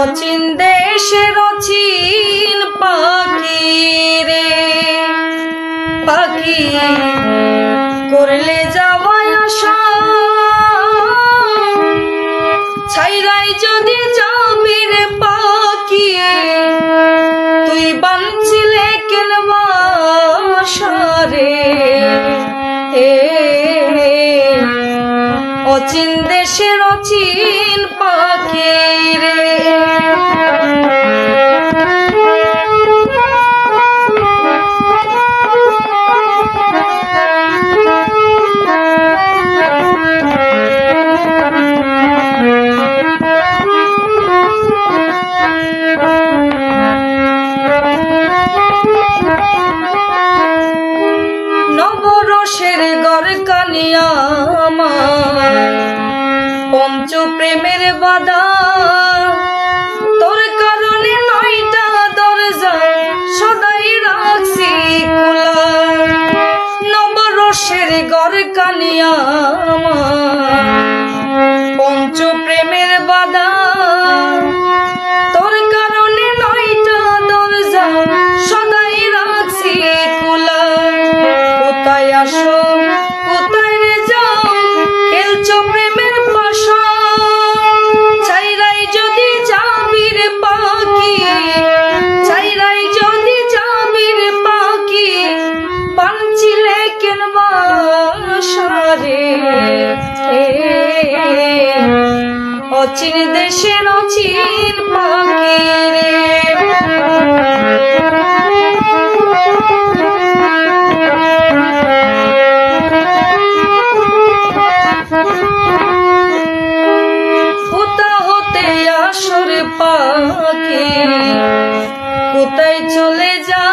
অচিন দেশের অচিন পাখি রে পাখি করলে যাওয়ায় আশা ছাইরাই যদি যাবি রে পাখি তুই বানছিলে কেন বাসারে অচিন দেশের অচিন পাখি রে নবরসের গর কানিয়া পঞ্চ প্রেমের বাধা তোর কারণে 9টা দরজা সদাই রাখছি খোলা নবরসের গর কানিয়া পঞ্চ প্রেমের বাধা তোর কারণে 9টা দরজা সদাই রাখছি খোলা কোথায় আসো কোথায় রে যাও খেলছো প্রেমের পাশা ছাইরাই যদি যাবি রে পাখি ছাইরাই যদি যাবি রে পাখি বানছিলে কেন বাসারে অচিন দেশের অচিন পাখি রে পাখি কোথায় চলে যা